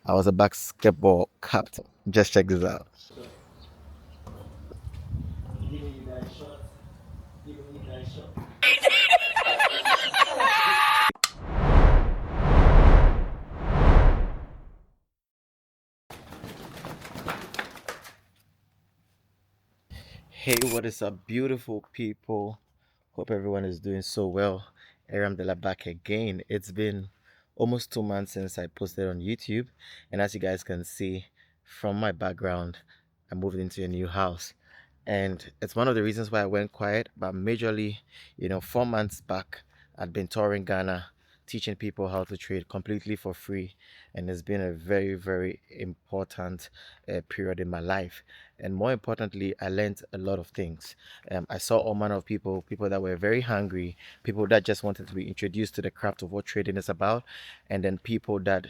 I was a basketball captain. Just check this out. Hey, what is up, beautiful people? Hope everyone is doing so well. Aram de la back again. It's been almost 2 months since I posted on YouTube, and as you guys can see from my background, I moved into a new house, and it's one of the reasons why I went quiet. But majorly, 4 months back, I'd been touring Ghana, teaching people how to trade completely for free, and it's been a very, very important period in my life. And more importantly, I learned a lot of things. I saw all manner of people that were very hungry, people that just wanted to be introduced to the craft of what trading is about, and then people that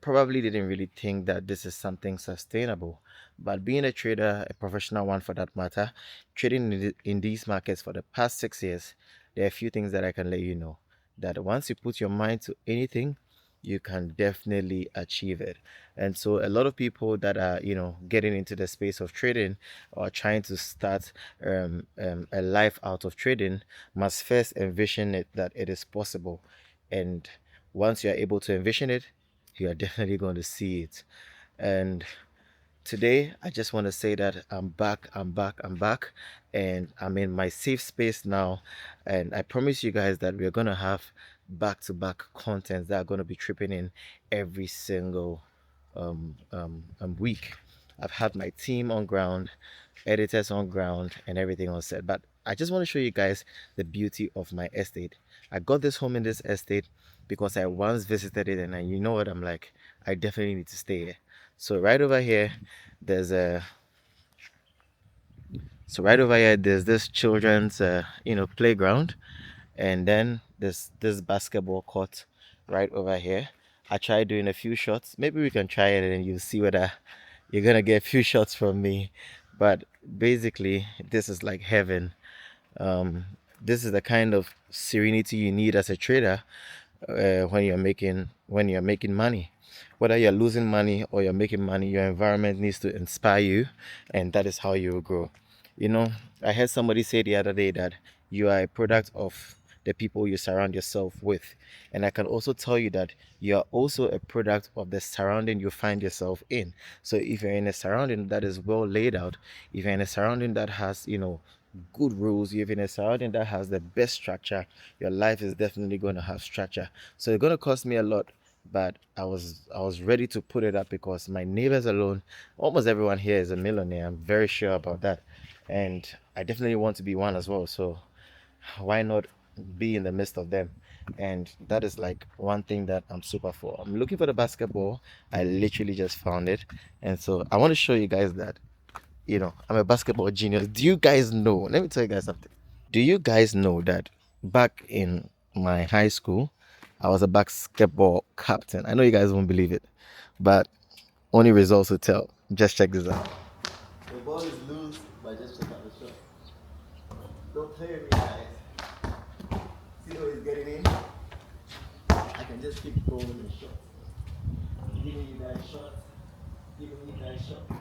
probably didn't really think that this is something sustainable. But being a trader, a professional one for that matter, trading in these markets for the past 6 years, there are a few things that I can let you know. That once you put your mind to anything, you can definitely achieve it. And so a lot of people that are, getting into the space of trading or trying to start a life out of trading must first envision it that it is possible. And once you're able to envision it, you are definitely going to see it. And today, I just want to say that I'm back, and I'm in my safe space now. And I promise you guys that we're going to have back to back content that are going to be tripping in every single week. I've had my team on ground, editors on ground, and everything on set. But I just want to show you guys the beauty of my estate. I got this home in this estate because I once visited it, and you know what I'm like. I definitely need to stay here. So right over here, there's a there's this children's playground, and then there's this basketball court right over here. I tried doing a few shots. Maybe we can try it and you'll see whether you're gonna get a few shots from me. But basically, this is like heaven. Um, this is the kind of serenity you need as a trader when you're making money. Whether you're losing money or you're making money, your environment needs to inspire you, and that is how you will grow. You know, I heard somebody say the other day that you are a product of the people you surround yourself with. And I can also tell you that you are also a product of the surrounding you find yourself in. So if you're in a surrounding that is well laid out, if you're in a surrounding that has, good rules, if you're in a surrounding that has the best structure, your life is definitely going to have structure. So it's going to cost me a lot, but I was ready to put it up because my neighbors alone, almost everyone here is a millionaire. I'm very sure about that, and I definitely want to be one as well. So why not be in the midst of them? And that is like one thing that I'm super for. I'm looking for the basketball. I literally just found it, and so I want to show you guys that I'm a basketball genius. Do you guys know? Let me tell you guys something. Do you guys know that back in my high school, I was a basketball captain? I know you guys won't believe it, but only results will tell. Just check this out. The ball is loose, but just check out the shot. Don't play with me, guys. See how he's getting in? I can just keep going and shot. Giving you guys shots. Giving you guys shots.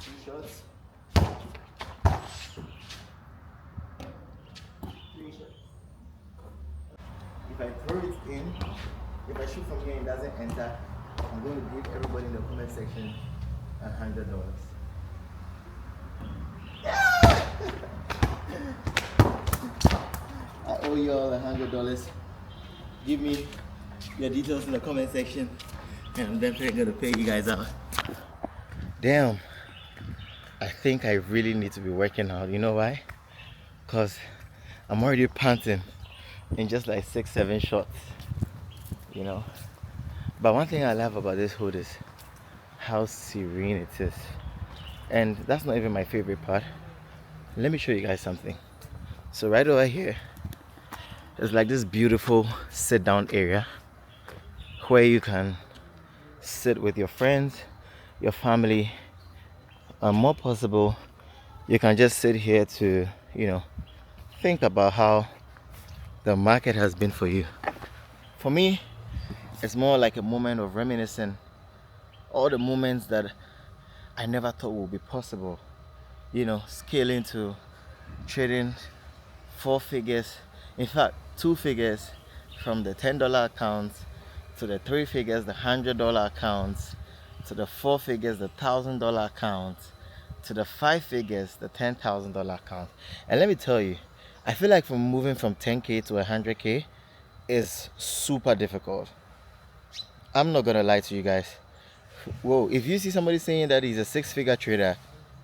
Two shots. Three shots. If I throw it in, if I shoot from here and it doesn't enter, I'm going to give everybody in the comment section $100. I owe you all $100. Give me your details in the comment section, and I'm definitely gonna pay you guys out. Damn, I think I really need to be working out. You know why? Because I'm already panting in just like 6-7 shots, you know. But one thing I love about this hood is how serene it is. And that's not even my favorite part. Let me show you guys something. So right over here is like this beautiful sit down area where you can sit with your friends, your family, and more possible, you can just sit here to you know, think about how the market has been for you. For me, it's more like a moment of reminiscing all the moments that I never thought would be possible. Scaling to trading 4 figures, in fact 2 figures, from the $10 accounts to the 3 figures, the $100 accounts, to the 4 figures, the $1,000 accounts, to the 5 figures, the $10,000 account. And let me tell you, I feel like from moving from 10K to 100K is super difficult. I'm not gonna lie to you guys. Whoa, if you see somebody saying that he's a 6-figure trader,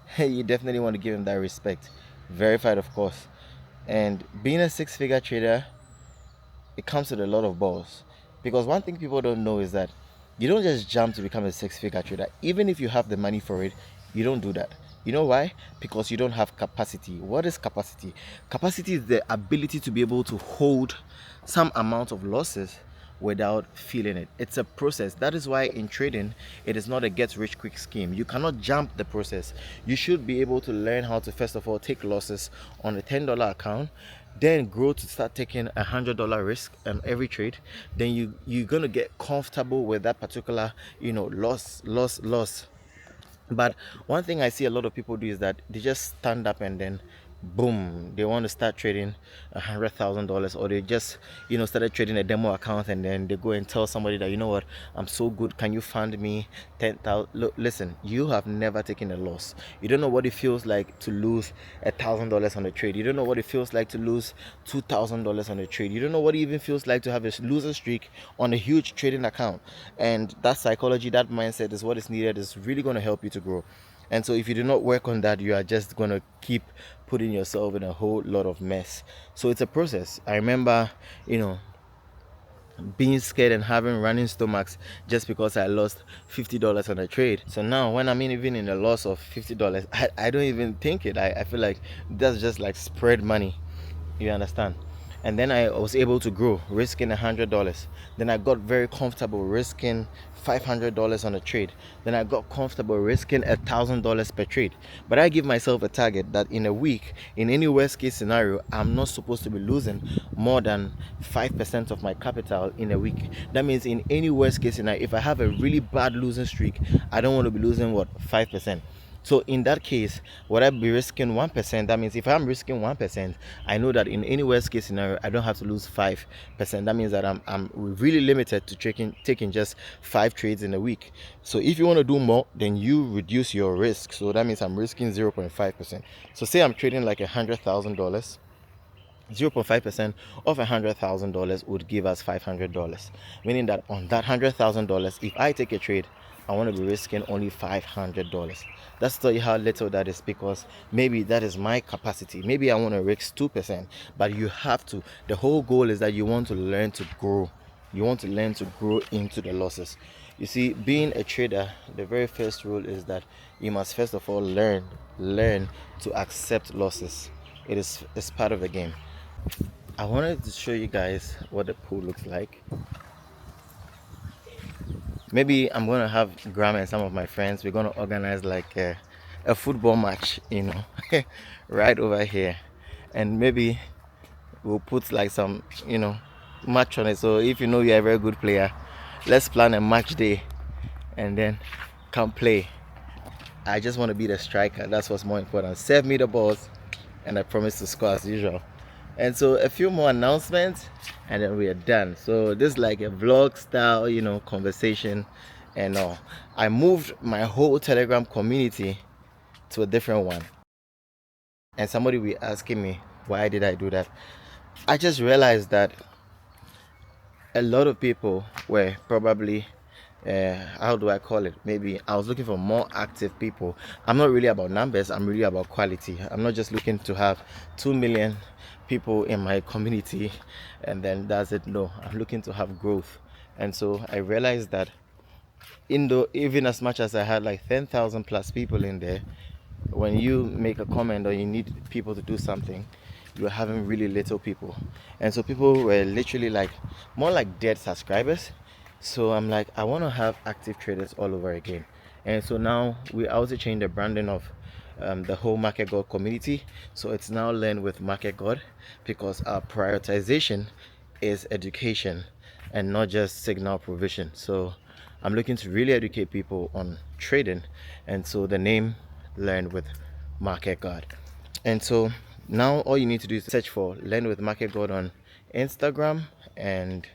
hey, you definitely want to give him that respect. Verified, of course. And being a 6-figure trader, it comes with a lot of balls. Because one thing people don't know is that you don't just jump to become a 6-figure trader. Even if you have the money for it, you don't do that. You know why? Because you don't have capacity. What is capacity? Capacity is the ability to be able to hold some amount of losses without feeling it. It's a process. That is why in trading, it is not a get rich quick scheme. You cannot jump the process. You should be able to learn how to, first of all, take losses on a $10 account, then grow to start taking $100 risk every trade. Then you're gonna get comfortable with that particular loss. But one thing I see a lot of people do is that they just stand up and then boom, they want to start trading $100,000, or they just started trading a demo account, and then they go and tell somebody that, you know what, I'm so good, can you fund me 10,000? Look, listen, you have never taken a loss. You don't know what it feels like to lose $1,000 on a trade. You don't know what it feels like to lose $2,000 on a trade. You don't know what it even feels like to have a loser streak on a huge trading account. And that psychology, that mindset is what is needed. Is really going to help you to grow. And so if you do not work on that, you are just going to keep putting yourself in a whole lot of mess. So it's a process. I remember, being scared and having running stomachs just because I lost $50 on a trade. So now when I'm even in a loss of $50, I don't even think it. I feel like that's just like spread money. You understand? And then I was able to grow, risking $100. Then I got very comfortable risking $500 on a trade. Then I got comfortable risking $1,000 per trade. But I give myself a target that in a week, in any worst case scenario, I'm not supposed to be losing more than 5% of my capital in a week. That means in any worst case scenario, if I have a really bad losing streak, I don't want to be losing 5%. So in that case, would I be risking 1%? That means if I'm risking 1%, I know that in any worst case scenario, I don't have to lose 5%. That means that I'm really limited to taking just 5 trades in a week. So if you want to do more, then you reduce your risk. So that means I'm risking 0.5%. So say I'm trading like $100,000. 0.5% of $100,000 would give us $500, meaning that on that $100,000, if I take a trade, I want to be risking only $500. That's tell you how little that is, because maybe that is my capacity. Maybe I want to risk 2%, but you have to. The whole goal is that you want to learn to grow. You want to learn to grow into the losses. You see, being a trader, the very first rule is that you must first of all learn to accept losses. It's part of the game. I wanted to show you guys what the pool looks like. Maybe I'm gonna have Graham and some of my friends, we're gonna organize like a football match, right over here, and maybe we'll put like some match on it. So if you know you're a very good player, let's plan a match day and then come play. I just want to be the striker. That's what's more important. Serve me the balls and I promise to score as usual. And so a few more announcements and then we are done. So this is like a vlog style conversation and all. I moved my whole Telegram community to a different one, and somebody will be asking me, why did I do that? I just realized that a lot of people were probably how do I call it, maybe I was looking for more active people. I'm not really about numbers, I'm really about quality. I'm not just looking to have 2 million people in my community and then that's it. No, I'm looking to have growth. And so I realized that even as much as I had like 10,000 plus people in there, when you make a comment or you need people to do something, you're having really little people. And so people were literally like more like dead subscribers. So I'm like, I want to have active traders all over again. And so now we also changed the branding of the whole Marketgod community. So it's now Learn with Marketgod, because our prioritization is education and not just signal provision. So I'm looking to really educate people on trading, and so the name Learn with Marketgod. And so now all you need to do is search for Learn with Marketgod on Instagram and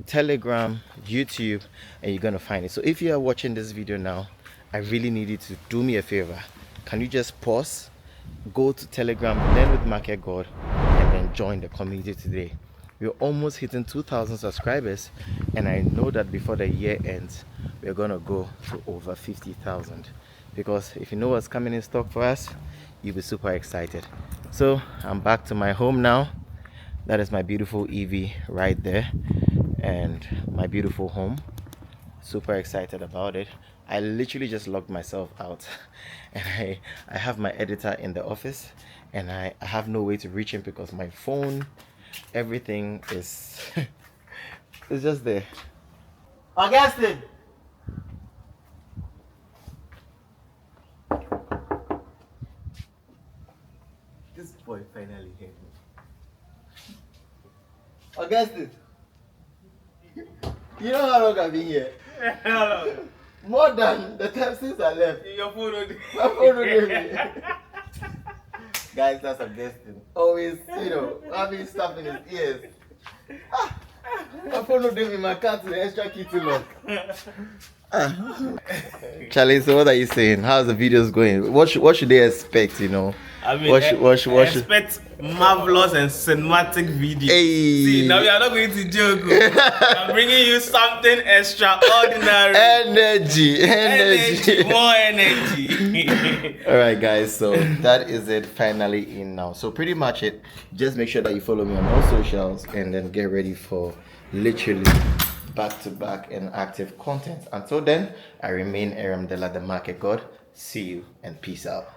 Telegram, YouTube, and you're gonna find it. So if you are watching this video now, I really need you to do me a favor. Can you just pause, go to Telegram, Learn with Marketgod, and then join the community today? We're almost hitting 2,000 subscribers, and I know that before the year ends, we're gonna go to over 50,000. Because if you know what's coming in stock for us, you'll be super excited. So I'm back to my home now. That is my beautiful EV right there, and my beautiful home. Super excited about it. I literally just locked myself out and I have my editor in the office, and I have no way to reach him because my phone, everything is it's just there. Augustine! This boy finally came. Augustine! You know how long I've been here? More than the time since I left. Your phone don't My phone don't hear me. Guys, that's Augustine. Always, having stuff in his ears. My phone don't do me, my cat with the extra key to lock. Charlie, so what are you saying? How's the videos going? What should they expect, I mean, what should expect marvelous and cinematic videos. Hey. See, now we are not going to joke. I'm bringing you something extraordinary. Energy. More energy. All right, guys, so that is it, finally in now. So pretty much it. Just make sure that you follow me on all socials, and then get ready for literally back-to-back and active content. Until then, I remain Aram Dela, the Market God. See you and peace out.